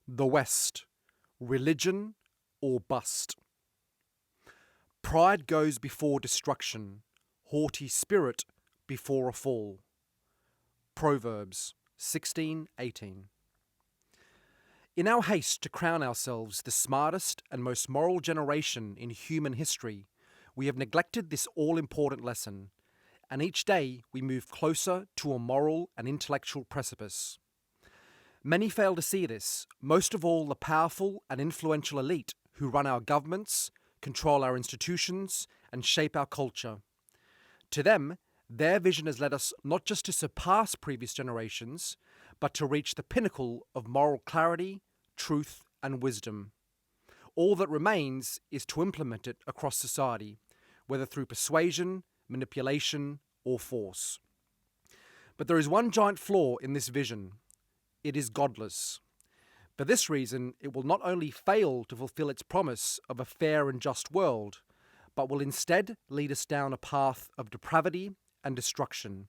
The West. Religion or bust. Pride goes before destruction, haughty spirit before a fall. Proverbs 16:18. In our haste to crown ourselves the smartest and most moral generation in human history, we have neglected this all-important lesson, and each day we move closer to a moral and intellectual precipice. Many fail to see this, most of all the powerful and influential elite who run our governments, control our institutions, and shape our culture. To them, their vision has led us not just to surpass previous generations, but to reach the pinnacle of moral clarity, truth, and wisdom. All that remains is to implement it across society, whether through persuasion, manipulation, or force. But there is one giant flaw in this vision. It is godless. For this reason, it will not only fail to fulfill its promise of a fair and just world, but will instead lead us down a path of depravity and destruction.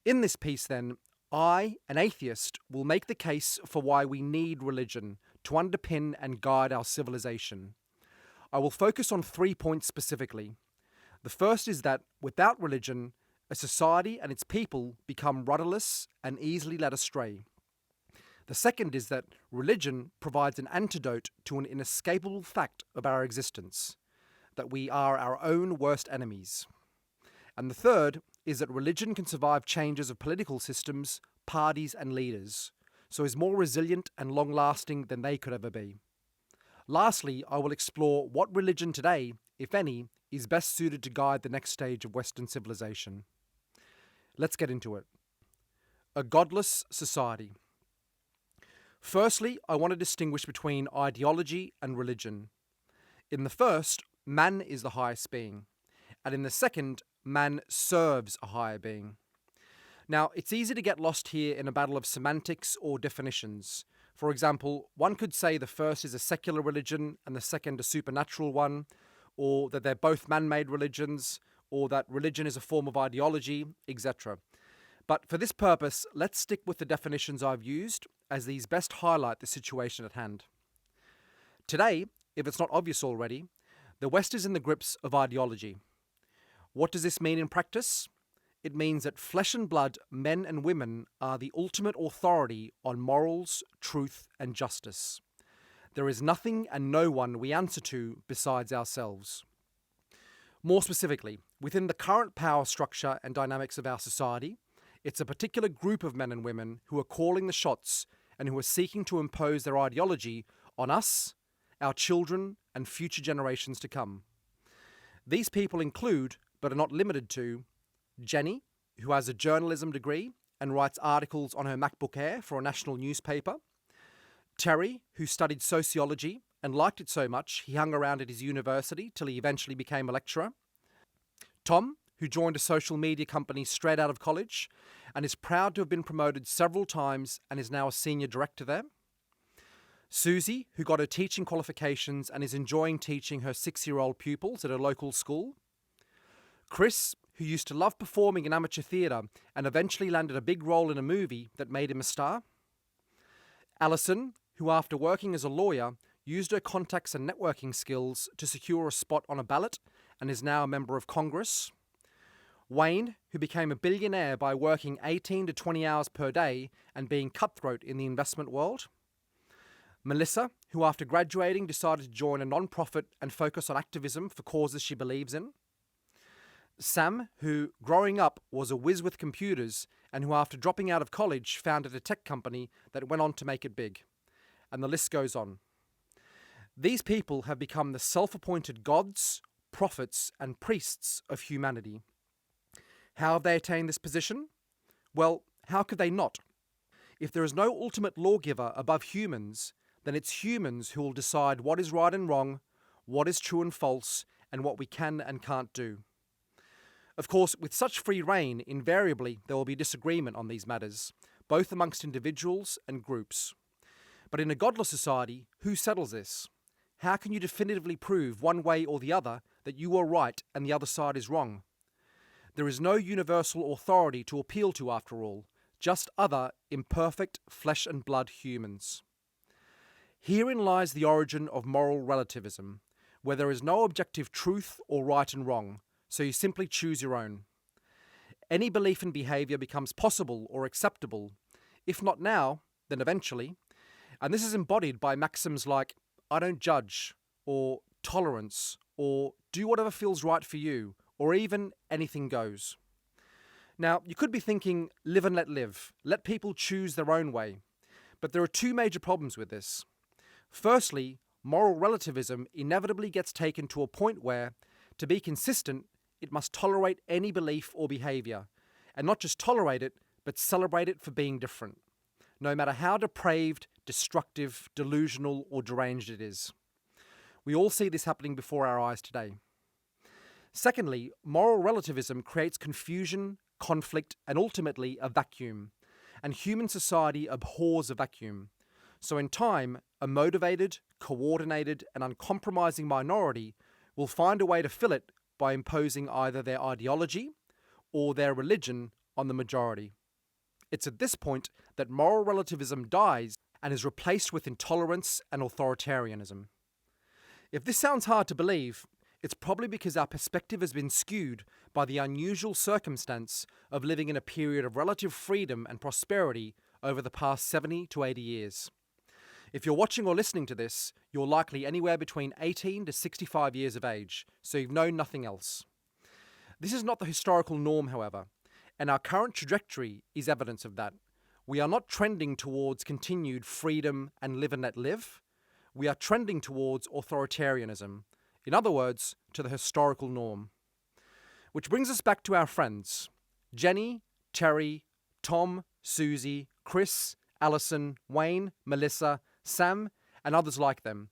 In this piece, then, I, an atheist, will make the case for why we need religion to underpin and guide our civilization. I will focus on 3 points specifically. The first is that, without religion, a society and its people become rudderless and easily led astray. The second is that religion provides an antidote to an inescapable fact of our existence, that we are our own worst enemies. And the third is that religion can survive changes of political systems, parties, and leaders, so is more resilient and long-lasting than they could ever be. Lastly, I will explore what religion today, if any, is best suited to guide the next stage of Western civilization. Let's get into it. A godless society. Firstly, I want to distinguish between ideology and religion. In the first, man is the highest being, and in the second, man serves a higher being. Now, it's easy to get lost here in a battle of semantics or definitions. For example, one could say the first is a secular religion and the second a supernatural one, or that they're both man-made religions, or that religion is a form of ideology, etc. But for this purpose, let's stick with the definitions I've used, as these best highlight the situation at hand. Today, if it's not obvious already, the West is in the grips of ideology. What does this mean in practice? It means that flesh and blood men and women are the ultimate authority on morals, truth, and justice. There is nothing and no one we answer to besides ourselves. More specifically, within the current power structure and dynamics of our society, it's a particular group of men and women who are calling the shots and who are seeking to impose their ideology on us, our children, and future generations to come. These people include, but are not limited to, Jenny, who has a journalism degree and writes articles on her MacBook Air for a national newspaper. Terry, who studied sociology and liked it so much he hung around at his university till he eventually became a lecturer. Tom, who joined a social media company straight out of college and is proud to have been promoted several times and is now a senior director there. Susie, who got her teaching qualifications and is enjoying teaching her 6-year-old pupils at a local school. Chris, who used to love performing in amateur theatre and eventually landed a big role in a movie that made him a star. Alison, who after working as a lawyer, used her contacts and networking skills to secure a spot on a ballot and is now a member of Congress. Wayne, who became a billionaire by working 18 to 20 hours per day and being cutthroat in the investment world. Melissa, who after graduating decided to join a non-profit and focus on activism for causes she believes in. Sam, who, growing up, was a whiz with computers and who after dropping out of college founded a tech company that went on to make it big. And the list goes on. These people have become the self-appointed gods, prophets, and priests of humanity. How have they attained this position? Well, how could they not? If there is no ultimate lawgiver above humans, then it's humans who will decide what is right and wrong, what is true and false, and what we can and can't do. Of course, with such free reign, invariably there will be disagreement on these matters, both amongst individuals and groups. But in a godless society, who settles this? How can you definitively prove one way or the other that you are right and the other side is wrong. There is no universal authority to appeal to after all, just other imperfect flesh and blood humans. Herein lies the origin of moral relativism, where there is no objective truth or right and wrong, so you simply choose your own. Any belief and behaviour becomes possible or acceptable, if not now, then eventually, and this is embodied by maxims like, I don't judge, or tolerance, or do whatever feels right for you, or even anything goes. Now, you could be thinking, live and let live, let people choose their own way. But there are two major problems with this. Firstly, moral relativism inevitably gets taken to a point where, to be consistent, it must tolerate any belief or behaviour, and not just tolerate it, but celebrate it for being different, no matter how depraved, destructive, delusional, or deranged it is. We all see this happening before our eyes today. Secondly, moral relativism creates confusion, conflict, and ultimately a vacuum, and human society abhors a vacuum. So in time, a motivated, coordinated, and uncompromising minority will find a way to fill it by imposing either their ideology or their religion on the majority. It's at this point that moral relativism dies and is replaced with intolerance and authoritarianism. If this sounds hard to believe, it's probably because our perspective has been skewed by the unusual circumstance of living in a period of relative freedom and prosperity over the past 70 to 80 years. If you're watching or listening to this, you're likely anywhere between 18 to 65 years of age, so you've known nothing else. This is not the historical norm, however, and our current trajectory is evidence of that. We are not trending towards continued freedom and live and let live. We are trending towards authoritarianism. In other words, to the historical norm. Which brings us back to our friends. Jenny, Terry, Tom, Susie, Chris, Alison, Wayne, Melissa, Sam, and others like them,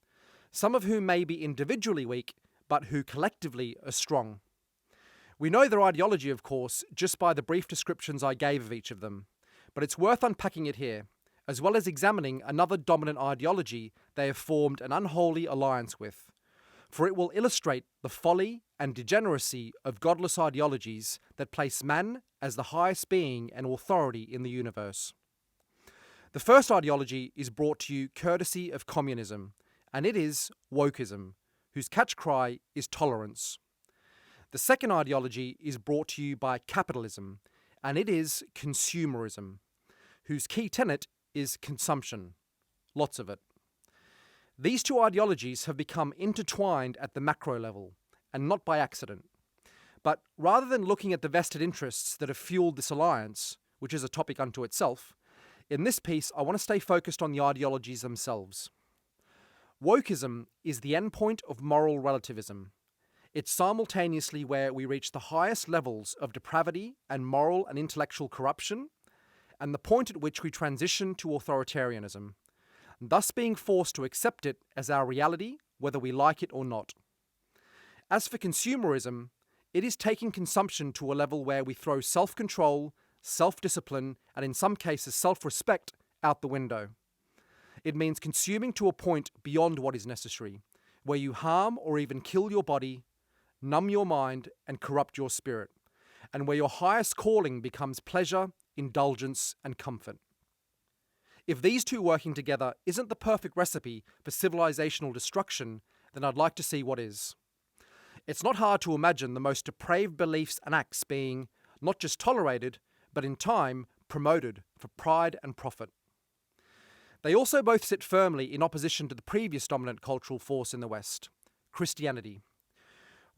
some of whom may be individually weak, but who collectively are strong. We know their ideology, of course, just by the brief descriptions I gave of each of them, but it's worth unpacking it here, as well as examining another dominant ideology they have formed an unholy alliance with, for it will illustrate the folly and degeneracy of godless ideologies that place man as the highest being and authority in the universe. The first ideology is brought to you courtesy of communism, and it is wokeism, whose catch cry is tolerance. The second ideology is brought to you by capitalism, and it is consumerism, whose key tenet is consumption. Lots of it. These two ideologies have become intertwined at the macro level, and not by accident. But rather than looking at the vested interests that have fueled this alliance, which is a topic unto itself, in this piece I want to stay focused on the ideologies themselves. Wokeism is the endpoint of moral relativism. It's simultaneously where we reach the highest levels of depravity and moral and intellectual corruption, and the point at which we transition to authoritarianism, thus being forced to accept it as our reality, whether we like it or not. As for consumerism, it is taking consumption to a level where we throw self-control, self-discipline, and in some cases self-respect out the window. It means consuming to a point beyond what is necessary, where you harm or even kill your body, numb your mind, and corrupt your spirit, and where your highest calling becomes pleasure, indulgence, and comfort. If these two working together isn't the perfect recipe for civilizational destruction, then I'd like to see what is. It's not hard to imagine the most depraved beliefs and acts being not just tolerated, but in time promoted for pride and profit. They also both sit firmly in opposition to the previous dominant cultural force in the West, Christianity.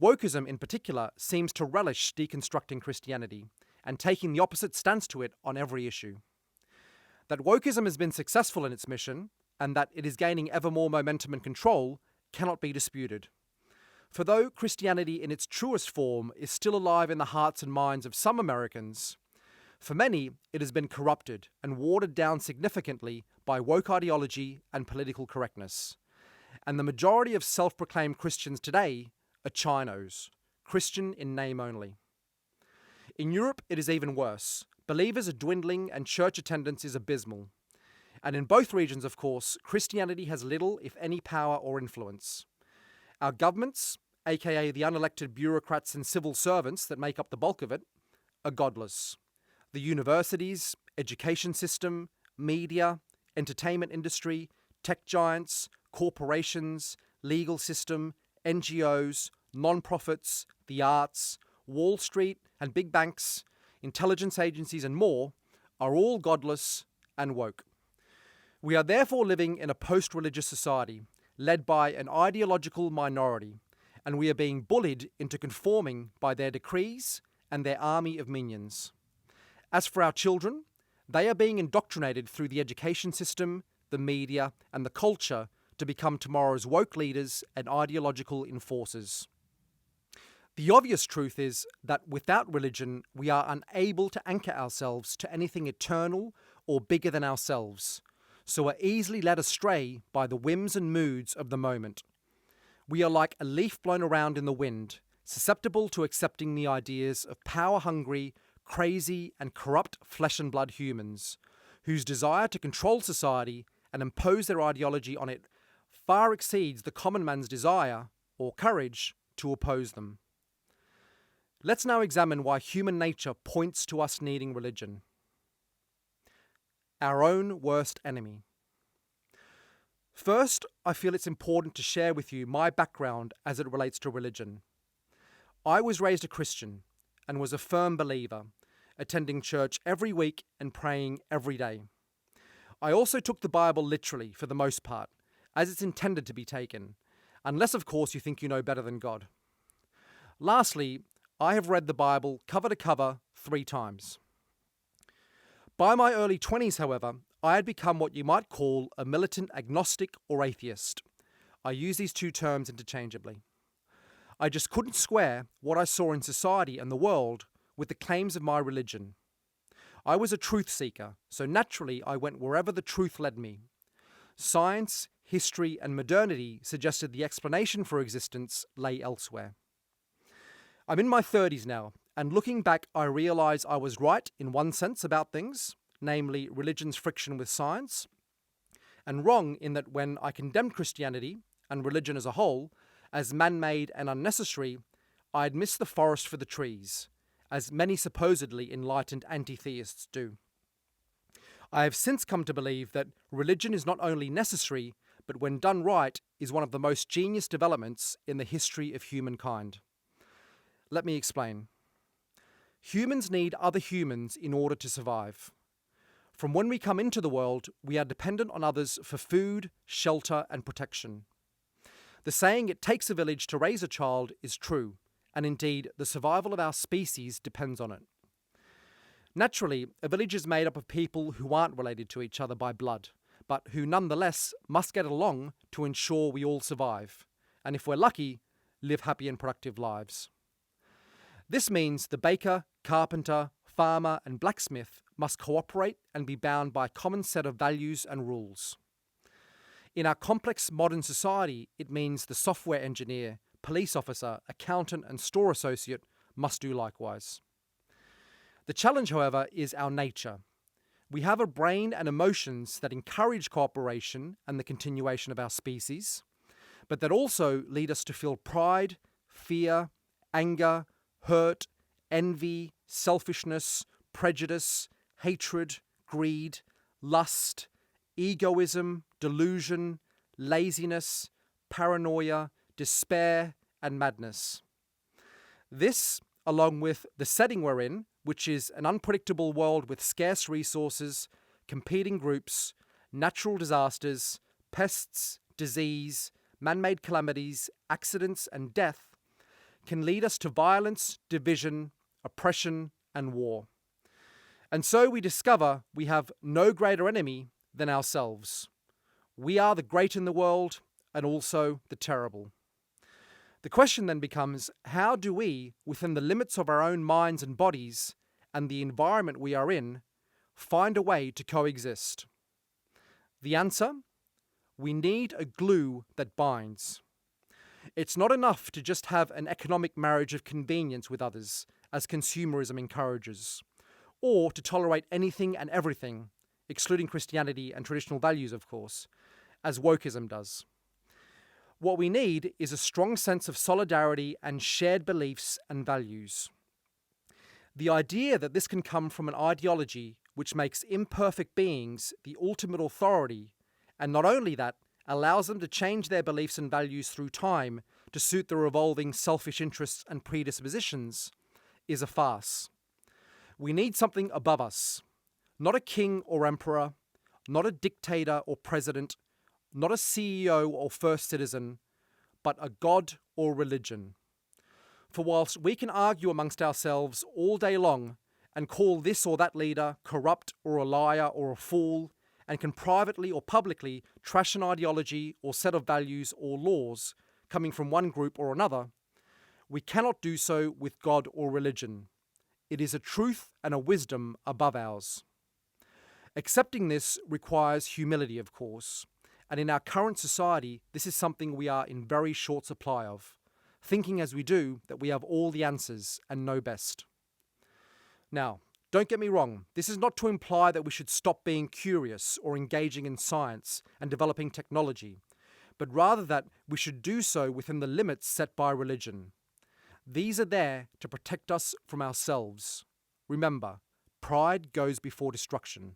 Wokeism in particular seems to relish deconstructing Christianity and taking the opposite stance to it on every issue. That wokeism has been successful in its mission, and that it is gaining ever more momentum and control, cannot be disputed. For though Christianity in its truest form is still alive in the hearts and minds of some Americans, for many it has been corrupted and watered down significantly by woke ideology and political correctness. And the majority of self-proclaimed Christians today are Chinos, Christian in name only. In Europe it is even worse. Believers are dwindling and church attendance is abysmal. And in both regions, of course, Christianity has little, if any, power or influence. Our governments aka the unelected bureaucrats and civil servants that make up the bulk of it, are godless. The universities, education system, media, entertainment industry, tech giants, corporations, legal system, NGOs, non-profits, the arts, Wall Street and big banks, intelligence agencies and more are all godless and woke. We are therefore living in a post-religious society led by an ideological minority, and we are being bullied into conforming by their decrees and their army of minions. As for our children, they are being indoctrinated through the education system, the media, and the culture to become tomorrow's woke leaders and ideological enforcers. The obvious truth is that without religion, we are unable to anchor ourselves to anything eternal or bigger than ourselves, so are easily led astray by the whims and moods of the moment. We are like a leaf blown around in the wind, susceptible to accepting the ideas of power-hungry, crazy, and corrupt flesh and blood humans, whose desire to control society and impose their ideology on it far exceeds the common man's desire, or courage, to oppose them. Let's now examine why human nature points to us needing religion. Our own worst enemy. First, I feel it's important to share with you my background as it relates to religion. I was raised a Christian and was a firm believer, attending church every week and praying every day. I also took the Bible literally for the most part, as it's intended to be taken, unless of course you think you know better than God. Lastly, I have read the Bible cover to cover 3 times. By my early 20s, however, I had become what you might call a militant agnostic or atheist. I use these 2 terms interchangeably. I just couldn't square what I saw in society and the world with the claims of my religion. I was a truth seeker, so naturally I went wherever the truth led me. Science, history, and modernity suggested the explanation for existence lay elsewhere. I'm in my 30s now, and looking back, I realise I was right in one sense about things, namely religion's friction with science, and wrong in that when I condemned Christianity, and religion as a whole, as man-made and unnecessary, I had missed the forest for the trees, as many supposedly enlightened anti-theists do. I have since come to believe that religion is not only necessary, but when done right, is one of the most genius developments in the history of humankind. Let me explain. Humans need other humans in order to survive. From when we come into the world, we are dependent on others for food, shelter, and protection. The saying, "it takes a village to raise a child," is true, and indeed, the survival of our species depends on it. Naturally, a village is made up of people who aren't related to each other by blood, but who nonetheless must get along to ensure we all survive, and if we're lucky, live happy and productive lives. This means the baker, carpenter, farmer, and blacksmith must cooperate and be bound by a common set of values and rules. In our complex modern society, it means the software engineer, police officer, accountant, and store associate must do likewise. The challenge, however, is our nature. We have a brain and emotions that encourage cooperation and the continuation of our species, but that also lead us to feel pride, fear, anger, hurt, envy, selfishness, prejudice, hatred, greed, lust, egoism, delusion, laziness, paranoia, despair, and madness. This, along with the setting we're in, which is an unpredictable world with scarce resources, competing groups, natural disasters, pests, disease, man-made calamities, accidents, and death, can lead us to violence, division, oppression, and war. And so we discover we have no greater enemy than ourselves. We are the great in the world and also the terrible. The question then becomes, how do we, within the limits of our own minds and bodies and the environment we are in, find a way to coexist? The answer? We need a glue that binds. It's not enough to just have an economic marriage of convenience with others, as consumerism encourages, or to tolerate anything and everything, excluding Christianity and traditional values, of course, as wokeism does. What we need is a strong sense of solidarity and shared beliefs and values. The idea that this can come from an ideology which makes imperfect beings the ultimate authority, and not only that, allows them to change their beliefs and values through time to suit their evolving selfish interests and predispositions, is a farce. We need something above us. Not a king or emperor, not a dictator or president, not a CEO or first citizen, but a god or religion. For whilst we can argue amongst ourselves all day long and call this or that leader corrupt or a liar or a fool, and can privately or publicly trash an ideology or set of values or laws coming from one group or another, we cannot do so with God or religion. It is a truth and a wisdom above ours. Accepting this requires humility, of course, and in our current society, this is something we are in very short supply of, thinking as we do that we have all the answers and know best. Now, don't get me wrong, this is not to imply that we should stop being curious or engaging in science and developing technology, but rather that we should do so within the limits set by religion. These are there to protect us from ourselves. Remember, pride goes before destruction.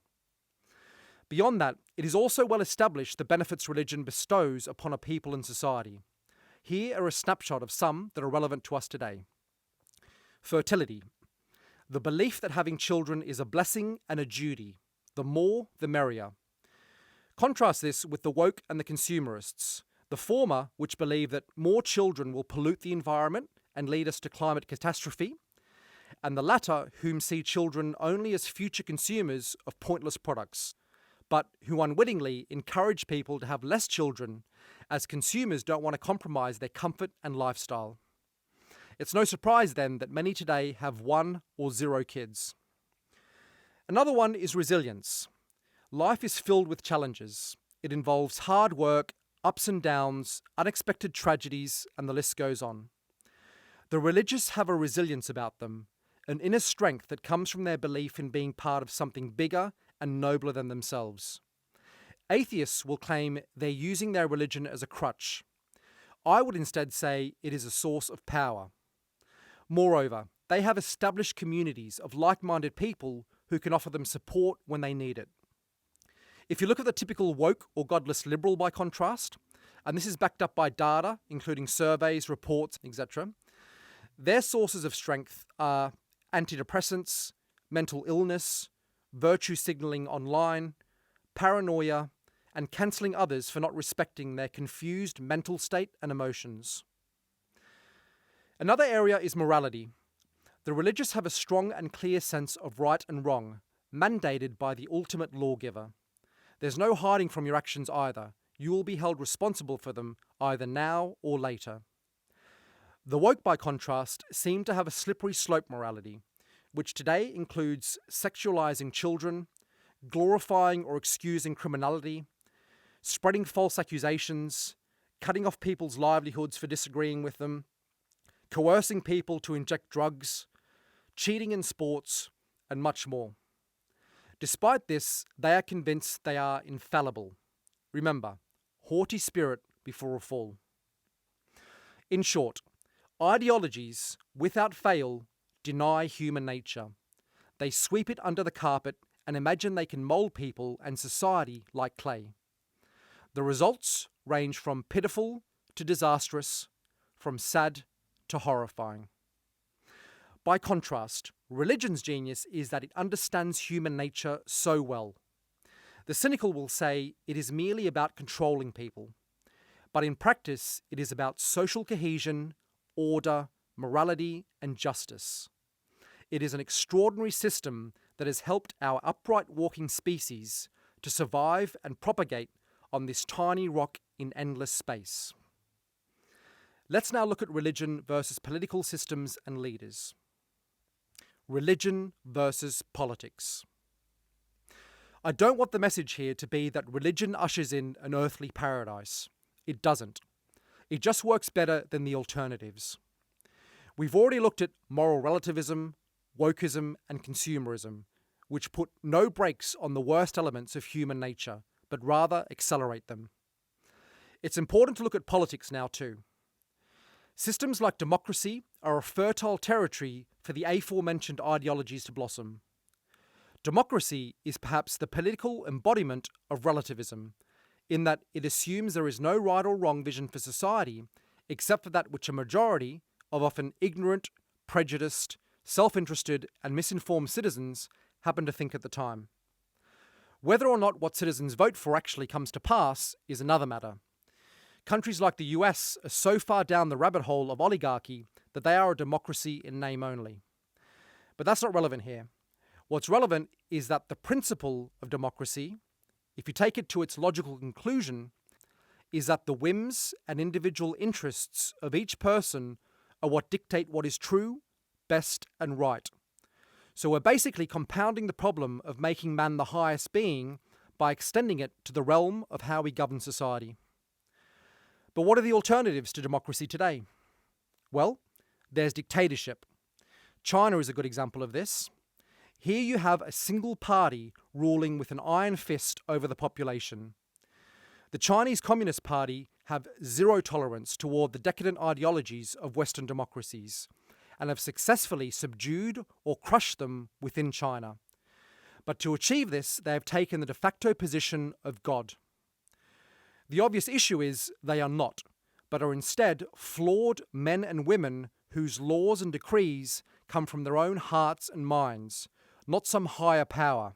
Beyond that, it is also well established the benefits religion bestows upon a people and society. Here are a snapshot of some that are relevant to us today. Fertility. The belief that having children is a blessing and a duty. The more, the merrier. Contrast this with the woke and the consumerists. The former, which believe that more children will pollute the environment and lead us to climate catastrophe, and the latter, whom see children only as future consumers of pointless products, but who unwittingly encourage people to have less children as consumers don't want to compromise their comfort and lifestyle. It's no surprise then that many today have 1 or 0 kids. Another one is resilience. Life is filled with challenges. It involves hard work, ups and downs, unexpected tragedies, and the list goes on. The religious have a resilience about them, an inner strength that comes from their belief in being part of something bigger and nobler than themselves. Atheists will claim they're using their religion as a crutch. I would instead say it is a source of power. Moreover, they have established communities of like-minded people who can offer them support when they need it. If you look at the typical woke or godless liberal by contrast, and this is backed up by data, including surveys, reports, etc., their sources of strength are antidepressants, mental illness, virtue signalling online, paranoia, and cancelling others for not respecting their confused mental state and emotions. Another area is morality. The religious have a strong and clear sense of right and wrong, mandated by the ultimate lawgiver. There's no hiding from your actions either. You will be held responsible for them either now or later. The woke, by contrast, seem to have a slippery slope morality, which today includes sexualizing children, glorifying or excusing criminality, spreading false accusations, cutting off people's livelihoods for disagreeing with them, coercing people to inject drugs, cheating in sports, and much more. Despite this, they are convinced they are infallible. Remember, haughty spirit before a fall. In short, ideologies, without fail, deny human nature. They sweep it under the carpet and imagine they can mould people and society like clay. The results range from pitiful to disastrous, from sad to horrifying. By contrast, religion's genius is that it understands human nature so well. The cynical will say it is merely about controlling people, but in practice it is about social cohesion, order, morality, and justice. It is an extraordinary system that has helped our upright walking species to survive and propagate on this tiny rock in endless space. Let's now look at religion versus political systems and leaders. Religion versus politics. I don't want the message here to be that religion ushers in an earthly paradise. It doesn't. It just works better than the alternatives. We've already looked at moral relativism, wokeism, and consumerism, which put no brakes on the worst elements of human nature, but rather accelerate them. It's important to look at politics now too. Systems like democracy are a fertile territory for the aforementioned ideologies to blossom. Democracy is perhaps the political embodiment of relativism, in that it assumes there is no right or wrong vision for society, except for that which a majority of often ignorant, prejudiced, self-interested and misinformed citizens happen to think at the time. Whether or not what citizens vote for actually comes to pass is another matter. Countries like the US are so far down the rabbit hole of oligarchy that they are a democracy in name only. But that's not relevant here. What's relevant is that the principle of democracy, if you take it to its logical conclusion, is that the whims and individual interests of each person are what dictate what is true, best, and right. So we're basically compounding the problem of making man the highest being by extending it to the realm of how we govern society. But what are the alternatives to democracy today? Well, there's dictatorship. China is a good example of this. Here you have a single party ruling with an iron fist over the population. The Chinese Communist Party have zero tolerance toward the decadent ideologies of Western democracies and have successfully subdued or crushed them within China. But to achieve this, they have taken the de facto position of God. The obvious issue is they are not, but are instead flawed men and women whose laws and decrees come from their own hearts and minds, not some higher power.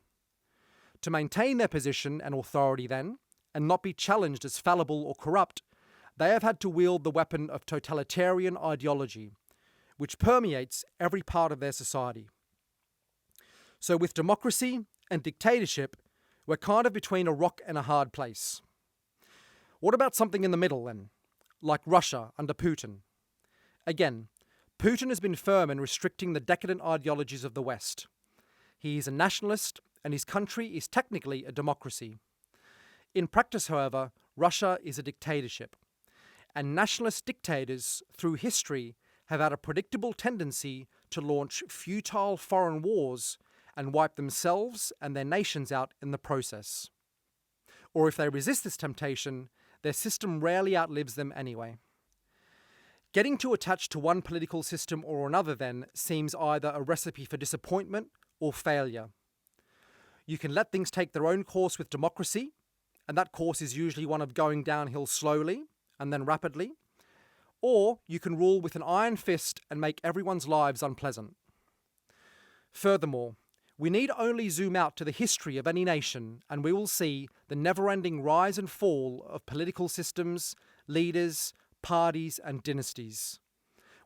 To maintain their position and authority then, and not be challenged as fallible or corrupt, they have had to wield the weapon of totalitarian ideology, which permeates every part of their society. So with democracy and dictatorship, we're kind of between a rock and a hard place. What about something in the middle then, like Russia under Putin? Again, Putin has been firm in restricting the decadent ideologies of the West. He is a nationalist, and his country is technically a democracy. In practice, however, Russia is a dictatorship, and nationalist dictators, through history, have had a predictable tendency to launch futile foreign wars and wipe themselves and their nations out in the process. Or if they resist this temptation, their system rarely outlives them anyway. Getting too attached to one political system or another then seems either a recipe for disappointment or failure. You can let things take their own course with democracy, and that course is usually one of going downhill slowly and then rapidly, or you can rule with an iron fist and make everyone's lives unpleasant. Furthermore, we need only zoom out to the history of any nation and we will see the never-ending rise and fall of political systems, leaders, parties and dynasties.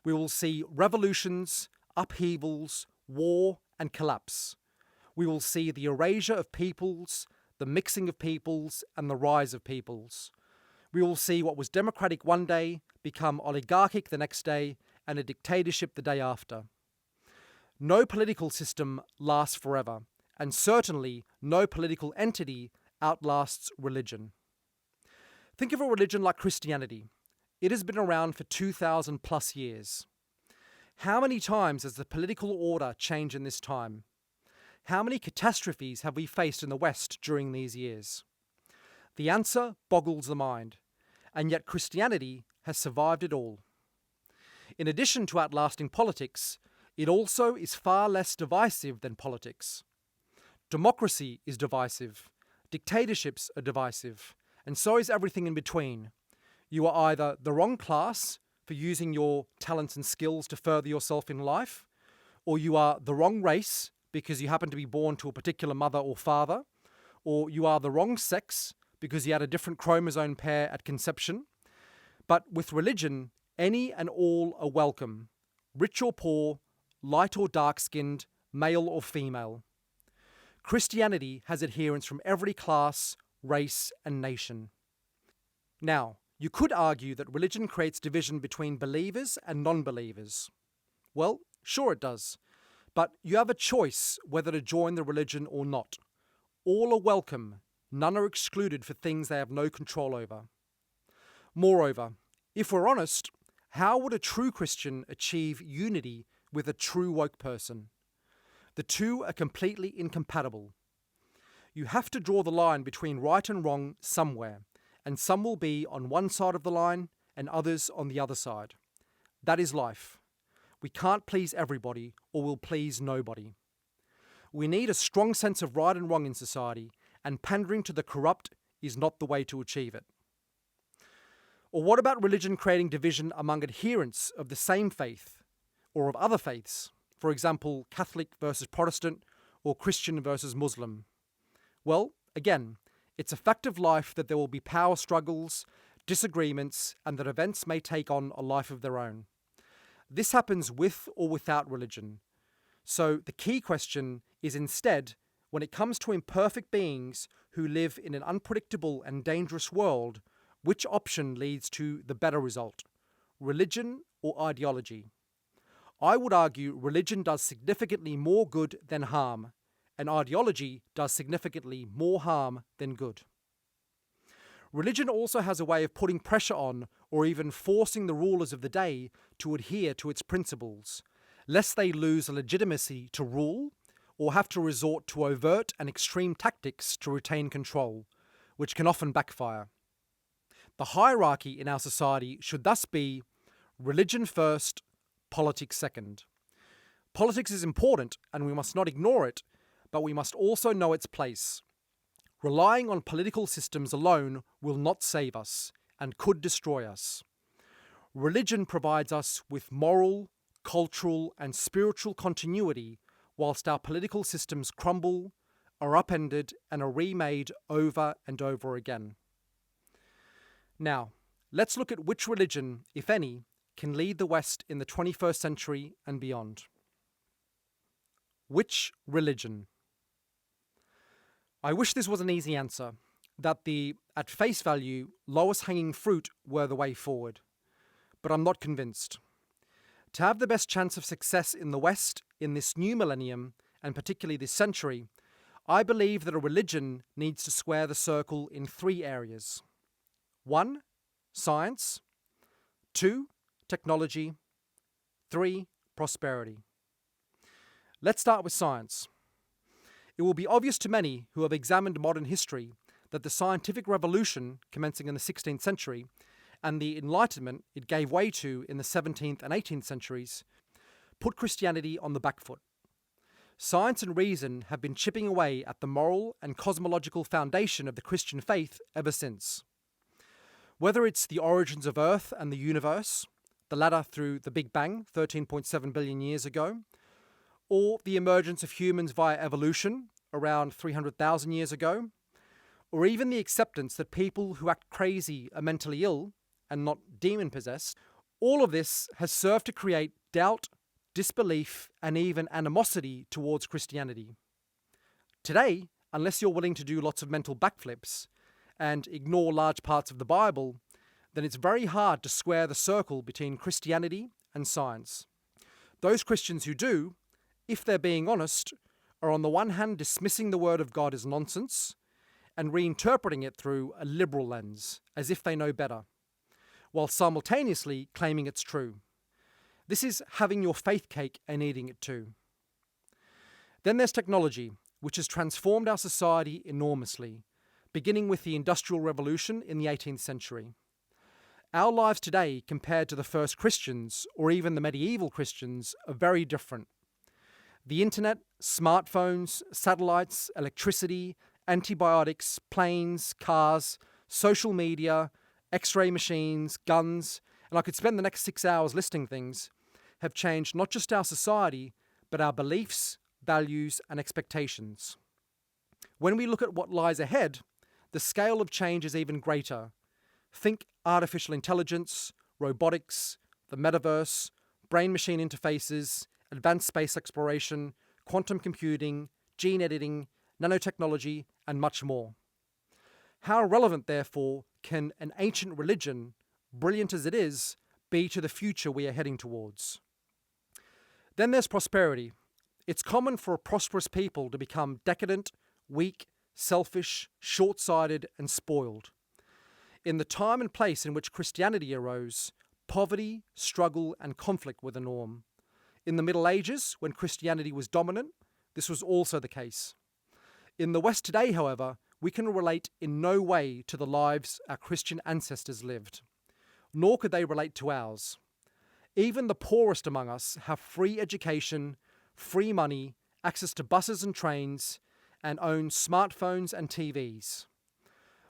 We will see revolutions, upheavals, war and collapse. We will see the erasure of peoples, the mixing of peoples and the rise of peoples. We will see what was democratic one day become oligarchic the next day and a dictatorship the day after. No political system lasts forever, and certainly no political entity outlasts religion. Think of a religion like Christianity. It has been around for 2,000 plus years. How many times has the political order changed in this time? How many catastrophes have we faced in the West during these years? The answer boggles the mind, and yet Christianity has survived it all. In addition to outlasting politics, it also is far less divisive than politics. Democracy is divisive, dictatorships are divisive, and so is everything in between. You are either the wrong class for using your talents and skills to further yourself in life, or you are the wrong race because you happen to be born to a particular mother or father, or you are the wrong sex because you had a different chromosome pair at conception. But with religion, any and all are welcome, rich or poor, light or dark-skinned, male or female. Christianity has adherents from every class, race, and nation. Now, you could argue that religion creates division between believers and non-believers. Well, sure it does, but you have a choice whether to join the religion or not. All are welcome, none are excluded for things they have no control over. Moreover, if we're honest, how would a true Christian achieve unity with a true woke person? The two are completely incompatible. You have to draw the line between right and wrong somewhere, and some will be on one side of the line and others on the other side. That is life. We can't please everybody, or we'll please nobody. We need a strong sense of right and wrong in society, and pandering to the corrupt is not the way to achieve it. Or what about religion creating division among adherents of the same faith or of other faiths? For example, Catholic versus Protestant or Christian versus Muslim. Well, again, it's a fact of life that there will be power struggles, disagreements, and that events may take on a life of their own. This happens with or without religion. So the key question is instead, when it comes to imperfect beings who live in an unpredictable and dangerous world, which option leads to the better result, religion or ideology? I would argue religion does significantly more good than harm, and ideology does significantly more harm than good. Religion also has a way of putting pressure on or even forcing the rulers of the day to adhere to its principles, lest they lose legitimacy to rule or have to resort to overt and extreme tactics to retain control, which can often backfire. The hierarchy in our society should thus be religion first, politics second. Politics is important and we must not ignore it, but we must also know its place. Relying on political systems alone will not save us and could destroy us. Religion provides us with moral, cultural, and spiritual continuity whilst our political systems crumble, are upended, and are remade over and over again. Now, let's look at which religion, if any, can lead the West in the 21st century and beyond. Which religion? I wish this was an easy answer, that the, at face value, lowest hanging fruit were the way forward. But I'm not convinced. To have the best chance of success in the West in this new millennium, and particularly this century, I believe that a religion needs to square the circle in 3 areas. 1. Science. 2. Technology. 3. Prosperity. Let's start with science. It will be obvious to many who have examined modern history that the scientific revolution, commencing in the 16th century, and the Enlightenment it gave way to in the 17th and 18th centuries, put Christianity on the back foot. Science and reason have been chipping away at the moral and cosmological foundation of the Christian faith ever since. Whether it's the origins of Earth and the universe, the latter through the Big Bang 13.7 billion years ago, or the emergence of humans via evolution around 300,000 years ago, or even the acceptance that people who act crazy are mentally ill and not demon-possessed, all of this has served to create doubt, disbelief, and even animosity towards Christianity. Today, unless you're willing to do lots of mental backflips and ignore large parts of the Bible, then it's very hard to square the circle between Christianity and science. Those Christians who do, if they're being honest, are on the one hand dismissing the word of God as nonsense and reinterpreting it through a liberal lens, as if they know better, while simultaneously claiming it's true. This is having your faith cake and eating it too. Then there's technology, which has transformed our society enormously, beginning with the Industrial Revolution in the 18th century. Our lives today, compared to the first Christians, or even the medieval Christians, are very different. The internet, smartphones, satellites, electricity, antibiotics, planes, cars, social media, X-ray machines, guns, and I could spend the next 6 hours listing things, have changed not just our society, but our beliefs, values, and expectations. When we look at what lies ahead, the scale of change is even greater. Think artificial intelligence, robotics, the metaverse, brain-machine interfaces, advanced space exploration, quantum computing, gene editing, nanotechnology, and much more. How relevant, therefore, can an ancient religion, brilliant as it is, be to the future we are heading towards? Then there's prosperity. It's common for a prosperous people to become decadent, weak, selfish, short-sighted, and spoiled. In the time and place in which Christianity arose, poverty, struggle, and conflict were the norm. In the Middle Ages, when Christianity was dominant, this was also the case. In the West today, however, we can relate in no way to the lives our Christian ancestors lived, nor could they relate to ours. Even the poorest among us have free education, free money, access to buses and trains, and own smartphones and TVs.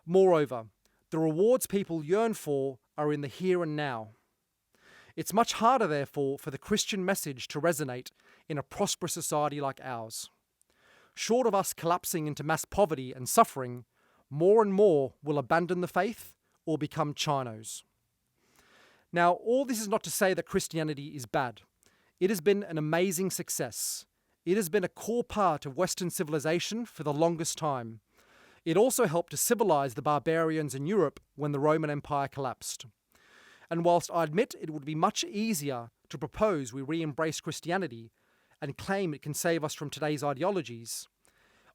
Moreover, the rewards people yearn for are in the here and now. It's much harder, therefore, for the Christian message to resonate in a prosperous society like ours. Short of us collapsing into mass poverty and suffering, more and more will abandon the faith or become Chinos. Now, all this is not to say that Christianity is bad. It has been an amazing success. It has been a core part of Western civilization for the longest time. It also helped to civilize the barbarians in Europe when the Roman Empire collapsed. And whilst I admit it would be much easier to propose we re-embrace Christianity and claim it can save us from today's ideologies,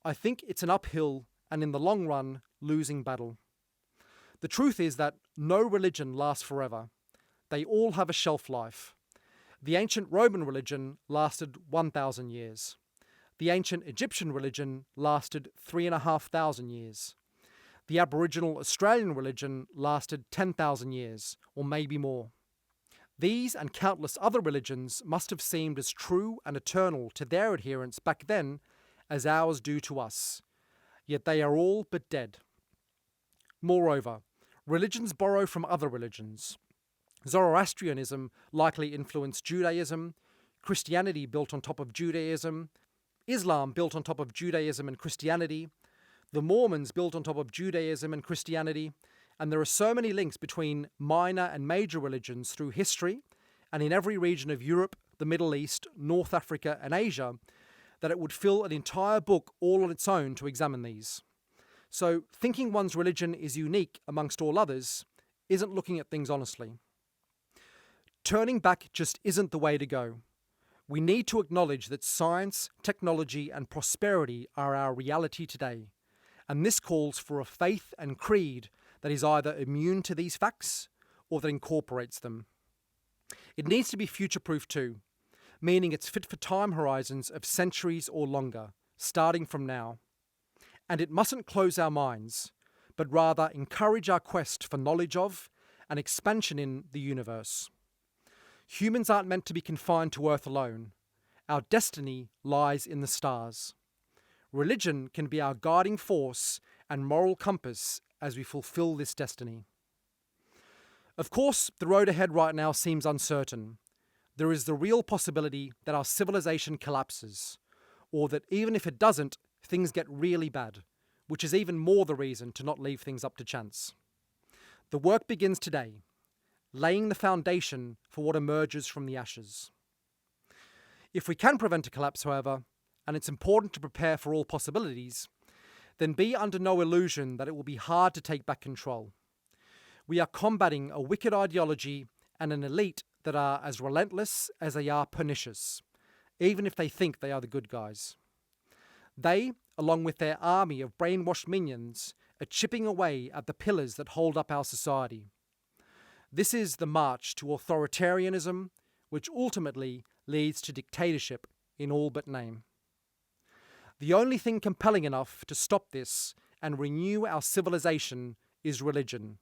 I think it's an uphill and, in the long run, losing battle. The truth is that no religion lasts forever. They all have a shelf life. The ancient Roman religion lasted 1,000 years. The ancient Egyptian religion lasted 3,500 years. The Aboriginal Australian religion lasted 10,000 years, or maybe more. These and countless other religions must have seemed as true and eternal to their adherents back then as ours do to us. Yet they are all but dead. Moreover, religions borrow from other religions. Zoroastrianism likely influenced Judaism, Christianity built on top of Judaism, Islam built on top of Judaism and Christianity, the Mormons built on top of Judaism and Christianity, and there are so many links between minor and major religions through history and in every region of Europe, the Middle East, North Africa, and Asia that it would fill an entire book all on its own to examine these. So, thinking one's religion is unique amongst all others isn't looking at things honestly. Turning back just isn't the way to go. We need to acknowledge that science, technology, and prosperity are our reality today, and this calls for a faith and creed that is either immune to these facts or that incorporates them. It needs to be future-proof too, meaning it's fit for time horizons of centuries or longer, starting from now. And it mustn't close our minds, but rather encourage our quest for knowledge of and expansion in the universe. Humans aren't meant to be confined to Earth alone. Our destiny lies in the stars. Religion can be our guiding force and moral compass as we fulfill this destiny. Of course, the road ahead right now seems uncertain. There is the real possibility that our civilization collapses, or that even if it doesn't, things get really bad, which is even more the reason to not leave things up to chance. The work begins today, laying the foundation for what emerges from the ashes. If we can prevent a collapse, however, and it's important to prepare for all possibilities, then be under no illusion that it will be hard to take back control. We are combating a wicked ideology and an elite that are as relentless as they are pernicious, even if they think they are the good guys. They, along with their army of brainwashed minions, are chipping away at the pillars that hold up our society. This is the march to authoritarianism, which ultimately leads to dictatorship in all but name. The only thing compelling enough to stop this and renew our civilization is religion.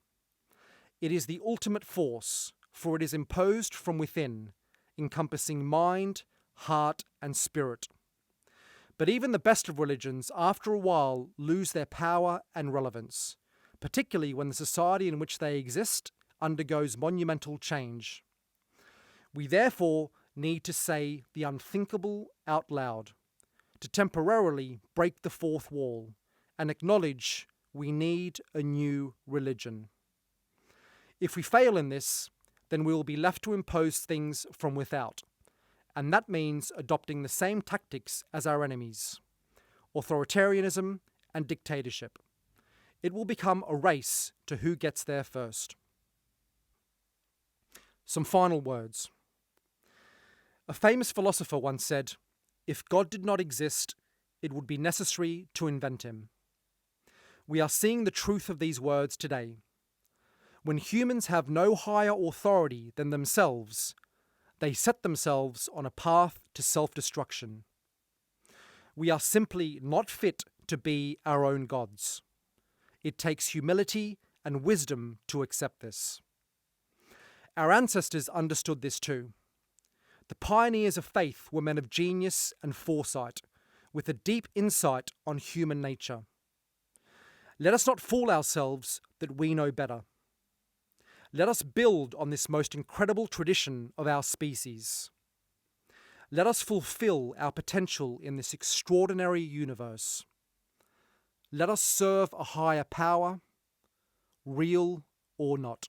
It is the ultimate force, for it is imposed from within, encompassing mind, heart, and spirit. But even the best of religions, after a while, lose their power and relevance, particularly when the society in which they exist undergoes monumental change. We therefore need to say the unthinkable out loud, to temporarily break the fourth wall and acknowledge we need a new religion. If we fail in this, then we will be left to impose things from without, and that means adopting the same tactics as our enemies: authoritarianism and dictatorship. It will become a race to who gets there first. Some final words. A famous philosopher once said, "If God did not exist, it would be necessary to invent him." We are seeing the truth of these words today. When humans have no higher authority than themselves, they set themselves on a path to self-destruction. We are simply not fit to be our own gods. It takes humility and wisdom to accept this. Our ancestors understood this too. The pioneers of faith were men of genius and foresight, with a deep insight on human nature. Let us not fool ourselves that we know better. Let us build on this most incredible tradition of our species. Let us fulfill our potential in this extraordinary universe. Let us serve a higher power, real or not.